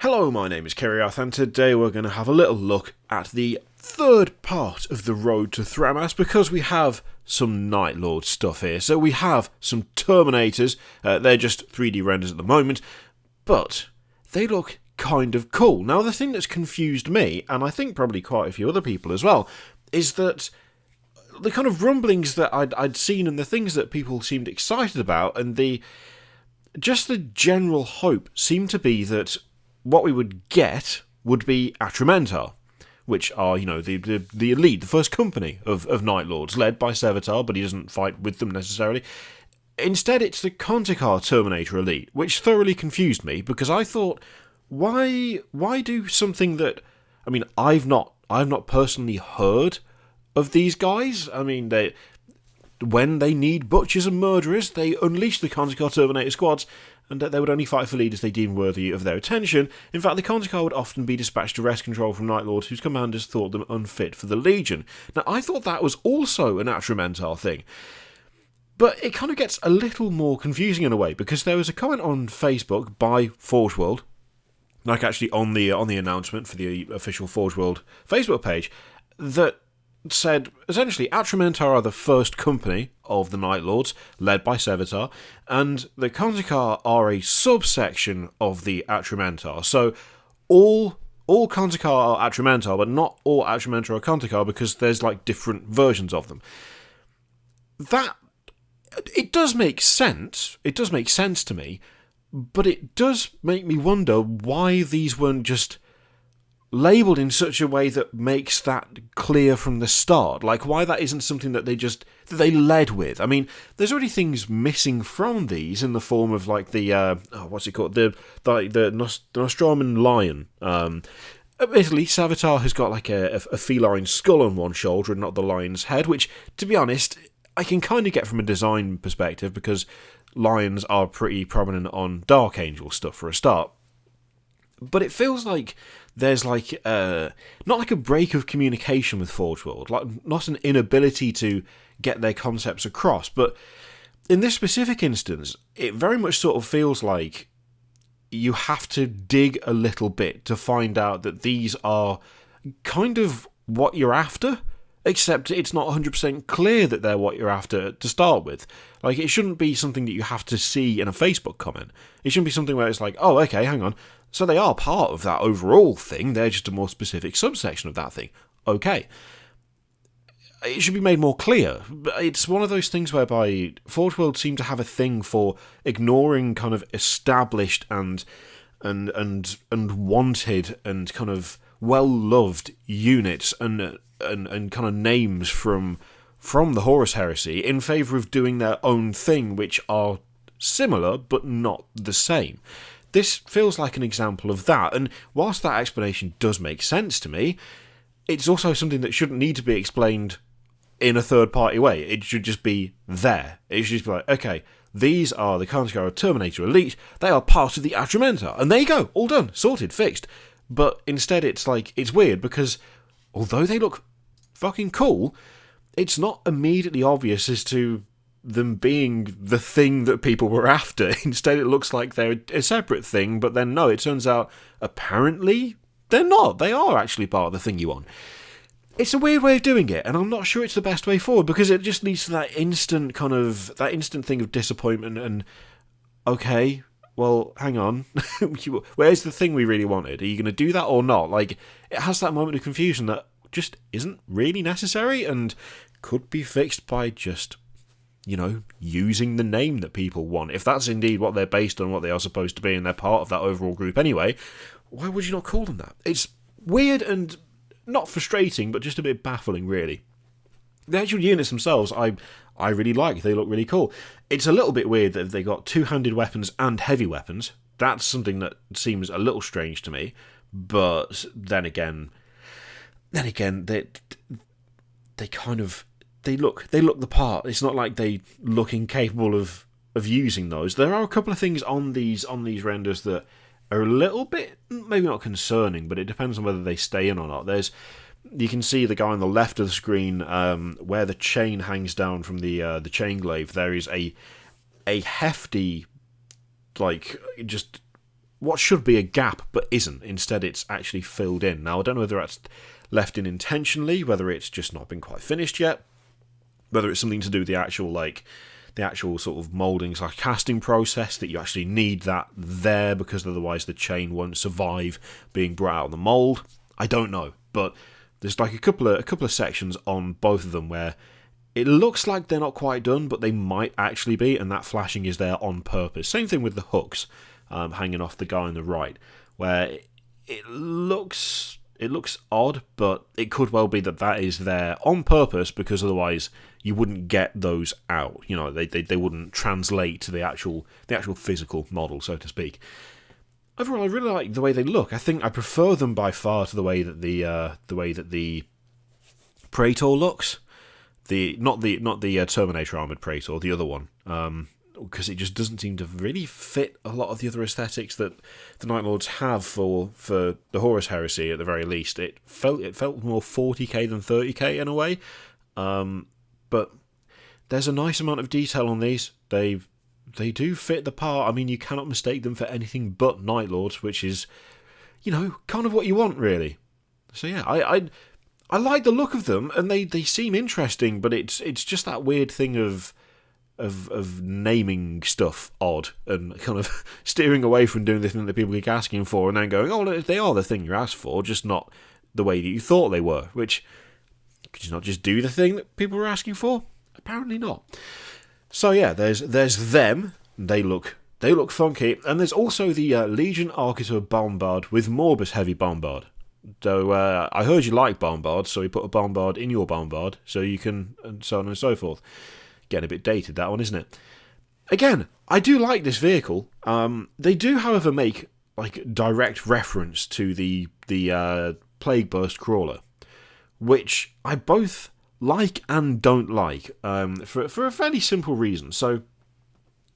Hello, my name is Kiriath, and today we're going to have a little look at the third part of the road to Thramas, because we have some Night Lord stuff here. So we have some Terminators, they're just 3D renders at the moment, but they look kind of cool. Now, the thing that's confused me, and I think probably quite a few other people as well, is that the kind of rumblings that I'd seen and the things that people seemed excited about, and the general hope seemed to be that what we would get would be Atramentar, which are, the elite, the first company of Night Lords, led by Sevatar, but he doesn't fight with them necessarily. Instead, it's the Contekar Terminator elite, which thoroughly confused me, because I thought, why do something that, I've not personally heard of these guys. When they need butchers and murderers, they unleash the Contekar Terminator squads, and they would only fight for leaders they deemed worthy of their attention. In fact, the Contekar would often be dispatched to wrest control from Night Lords whose commanders thought them unfit for the Legion. Now, I thought that was also an Atramentar thing, but it kind of gets a little more confusing in a way, because there was a comment on Facebook by Forge World, like actually on the announcement for the official Forge World Facebook page, that said, essentially, Atramentar are the first company of the Night Lords, led by Sevatar, and the Contekar are a subsection of the Atramentar. So, all Contekar are Atramentar, but not all Atramentar are Contekar, because there's, different versions of them. It does make sense. It does make sense to me, but it does make me wonder why these weren't just labelled in such a way that makes that clear from the start. Why that isn't something that they led with. There's already things missing from these in the form of what's it called? The Nostraman lion. Basically, Sevatar has got a feline skull on one shoulder and not the lion's head, which, to be honest, I can kind of get from a design perspective, because lions are pretty prominent on Dark Angel stuff for a start. But it feels like there's not a break of communication with Forge World, not an inability to get their concepts across, but in this specific instance, it very much sort of feels like you have to dig a little bit to find out that these are kind of what you're after, except it's not 100% clear that they're what you're after to start with. It shouldn't be something that you have to see in a Facebook comment. It shouldn't be something where it's oh, okay, hang on. So they are part of that overall thing, they're just a more specific subsection of that thing. Okay. It should be made more clear. It's one of those things whereby Forge World seem to have a thing for ignoring kind of established and wanted and kind of well-loved units and kind of names from the Horus Heresy in favour of doing their own thing, which are similar but not the same. This feels like an example of that, and whilst that explanation does make sense to me, it's also something that shouldn't need to be explained in a third-party way. It should just be there. It should just be okay, these are the Contekar Terminator Elite, they are part of the Atramentar, and there you go, all done, sorted, fixed. But instead it's it's weird, because although they look fucking cool, it's not immediately obvious as to them being the thing that people were after. Instead, it looks like they're a separate thing, but then no, it turns out apparently they're not. They are actually part of the thing you want. It's a weird way of doing it, and I'm not sure it's the best way forward, because it just leads to that instant thing of disappointment and, okay, well, hang on, where's the thing we really wanted? Are you going to do that or not? It has that moment of confusion that just isn't really necessary and could be fixed by just using the name that people want. If that's indeed what they're based on, what they are supposed to be, and they're part of that overall group anyway, why would you not call them that? It's weird and not frustrating, but just a bit baffling, really. The actual units themselves, I really like. They look really cool. It's a little bit weird that they got two-handed weapons and heavy weapons. That's something that seems a little strange to me, but then again, they kind of They look the part. It's not like they look incapable of using those. There are a couple of things on these renders that are a little bit, maybe not concerning, but it depends on whether they stay in or not. You can see the guy on the left of the screen, where the chain hangs down from the chain glaive. There is a hefty, just what should be a gap but isn't. Instead, it's actually filled in. Now, I don't know whether that's left in intentionally, whether it's just not been quite finished yet, whether it's something to do with the actual sort of moulding / casting process, that you actually need that there because otherwise the chain won't survive being brought out of the mould. I don't know, but there's like a couple of sections on both of them where it looks like they're not quite done, but they might actually be, and that flashing is there on purpose. Same thing with the hooks hanging off the guy on the right, where it looks odd, but it could well be that is there on purpose because otherwise you wouldn't get those out. You know, they wouldn't translate to the actual physical model, so to speak. Overall, I really like the way they look. I think I prefer them by far to the way that the Praetor looks. Not the Terminator armored Praetor, the other one, because it just doesn't seem to really fit a lot of the other aesthetics that the Night Lords have for the Horus Heresy. At the very least, it felt more 40k than 30k in a way, but there's a nice amount of detail on these. They do fit the part. I mean, you cannot mistake them for anything but Night Lords, which is, kind of what you want, really. So yeah, I like the look of them, and they seem interesting, but it's just that weird thing of naming stuff odd and kind of steering away from doing the thing that people keep asking for, and then going, oh, they are the thing you asked for, just not the way that you thought they were. Which, could you not just do the thing that people were asking for? Apparently not. So yeah, there's them. They look funky, and there's also the Legion Arquitor Bombard with Morbus Heavy Bombard. So I heard you like bombards, so we put a bombard in your bombard, so you can, and so on and so forth. Getting a bit dated, that one, isn't it? Again, I do like this vehicle. They do, however, make like direct reference to the Plague Burst Crawler, which I both like and don't like, for a fairly simple reason. So,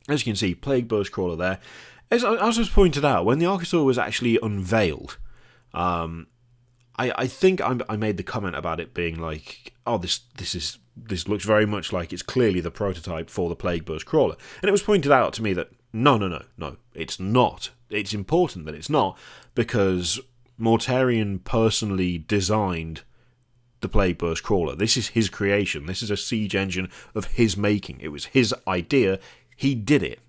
as you can see, Plague Burst Crawler there. As was pointed out, when the Arquitor was actually unveiled, I think I made the comment about it being like, oh, this looks very much like it's clearly the prototype for the Plague Burst Crawler. And it was pointed out to me that no, it's not. It's important that it's not, because Mortarion personally designed the Plague Burst Crawler. This is his creation. This is a siege engine of his making. It was his idea. He did it.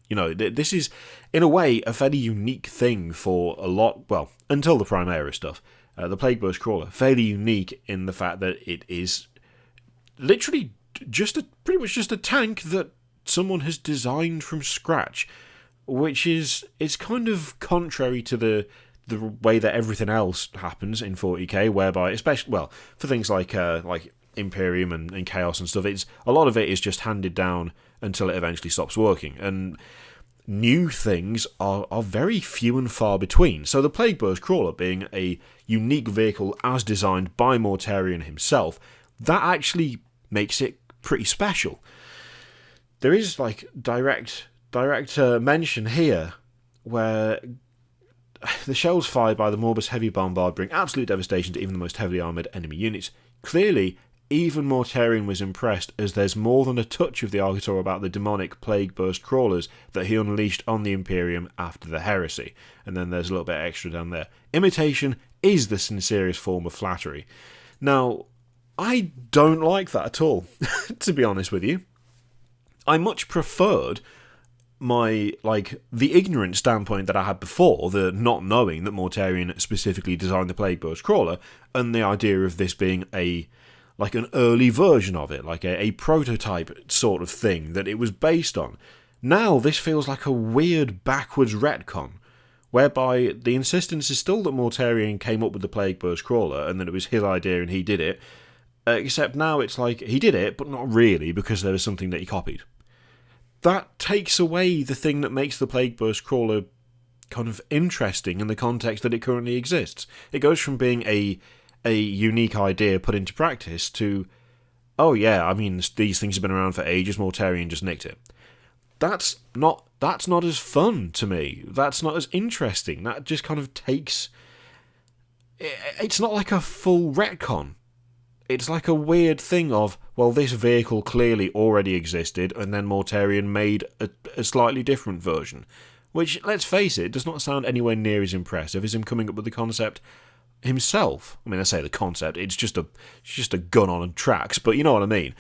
This is, in a way, a fairly unique thing for a lot, well, until the Primera stuff. The Plague Burst Crawler, fairly unique in the fact that it is literally pretty much just a tank that someone has designed from scratch, which is kind of contrary to the way that everything else happens in 40k, whereby, especially, well, for things like Imperium and Chaos and stuff, a lot of it is just handed down until it eventually stops working, and new things are very few and far between. So the Plague Burst Crawler being a unique vehicle as designed by Mortarion himself, that actually makes it pretty special. There is like direct mention here where the shells fired by the Morbus Heavy Bombard bring absolute devastation to even the most heavily armoured enemy units. Clearly, even Mortarion was impressed, as there's more than a touch of the Arquitor about the demonic Plague Burst Crawlers that he unleashed on the Imperium after the heresy. And then there's a little bit extra down there. Imitation is the sincerest form of flattery. Now, I don't like that at all, to be honest with you. I much preferred the ignorant standpoint that I had before, the not knowing that Mortarion specifically designed the Plague Burst Crawler, and the idea of this being an early version of it, like a prototype sort of thing that it was based on. Now this feels like a weird backwards retcon, whereby the insistence is still that Mortarion came up with the Plague Burst Crawler and that it was his idea and he did it, except now it's like he did it, but not really, because there was something that he copied. That takes away the thing that makes the Plague Burst Crawler kind of interesting in the context that it currently exists. It goes from being a unique idea put into practice to, oh yeah, I mean, these things have been around for ages, Mortarion just nicked it. That's not as fun to me. That's not as interesting. That just kind of takes... It's not like a full retcon. It's like a weird thing of, well, this vehicle clearly already existed, and then Mortarion made a slightly different version. which, let's face it, does not sound anywhere near as impressive as him coming up with the concept himself. I mean, I say the concept, it's just a gun on tracks, but you know what I mean.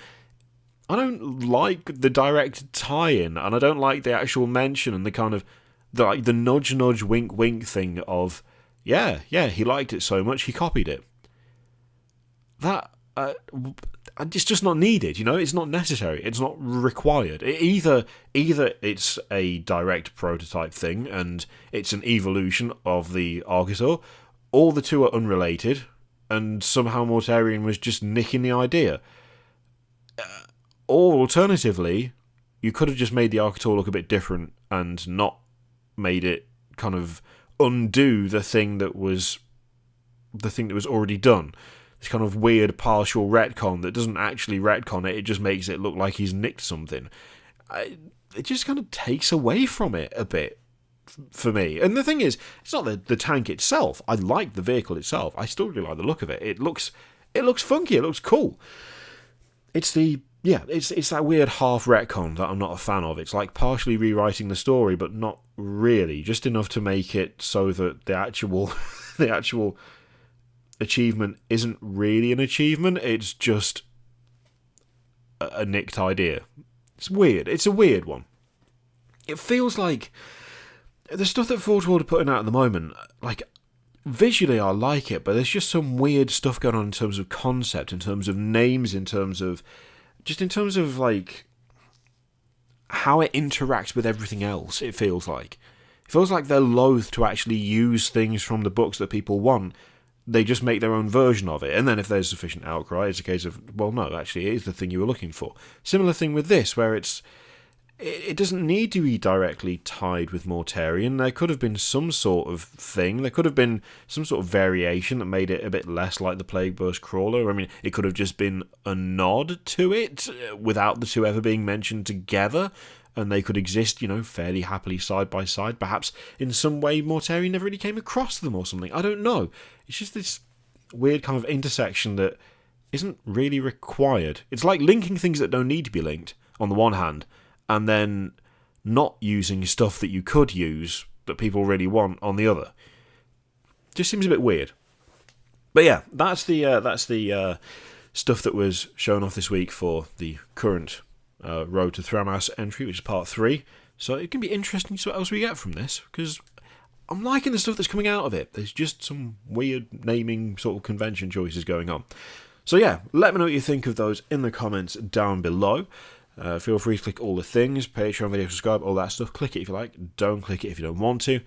I don't like the direct tie-in, and I don't like the actual mention and the kind of the nudge, wink, wink thing of, yeah, he liked it so much he copied it. That it's just not needed, you know. It's not necessary. It's not required. Either it's a direct prototype thing and it's an evolution of the Arquitor, or the two are unrelated, and somehow Mortarion was just nicking the idea. Or alternatively, you could have just made the Arquitor look a bit different and not made it kind of undo the thing that was already done. This kind of weird partial retcon that doesn't actually retcon it, it just makes it look like he's nicked something. It just kind of takes away from it a bit for me. And the thing is, it's not the tank itself. I like the vehicle itself. I still really like the look of it. It looks funky. It looks cool. It's that weird half retcon that I'm not a fan of. It's like partially rewriting the story, but not really. Just enough to make it so that the actual achievement isn't really an achievement. It's just a nicked idea. It's weird. It's a weird one. It feels like the stuff that Forge World are putting out at the moment, like, visually I like it, but there's just some weird stuff going on in terms of concept, in terms of names, in terms of like how it interacts with everything else. It feels like they're loath to actually use things from the books that people want. They just make their own version of it, and then if there's sufficient outcry, it's a case of, well, no, actually it is the thing you were looking for. Similar thing with this, where it doesn't need to be directly tied with Mortarion. There could have been some sort of thing. There could have been some sort of variation that made it a bit less like the Plague Burst Crawler. I mean, it could have just been a nod to it without the two ever being mentioned together, and they could exist, you know, fairly happily side by side. Perhaps in some way Mortarion never really came across them or something. I don't know. It's just this weird kind of intersection that isn't really required. It's like linking things that don't need to be linked, on the one hand, and then not using stuff that you could use that people really want on the other. Just seems a bit weird. But yeah, that's the stuff that was shown off this week for the current Road to Thramas entry, which is part 3. So it can be interesting to see what else we get from this, because I'm liking the stuff that's coming out of it. There's just some weird naming sort of convention choices going on. So yeah, let me know what you think of those in the comments down below. Feel free to click all the things, Patreon, video, subscribe, all that stuff. Click it if you like, don't click it if you don't want to.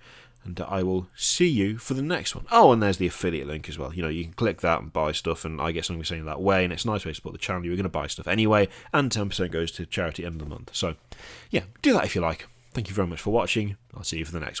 And I will see you for the next one. Oh, and there's the affiliate link as well. You know, you can click that and buy stuff, and I get something saying that way, and it's a nice way to support the channel. You're going to buy stuff anyway, and 10% goes to charity end of the month. So, yeah, do that if you like. Thank you very much for watching. I'll see you for the next one.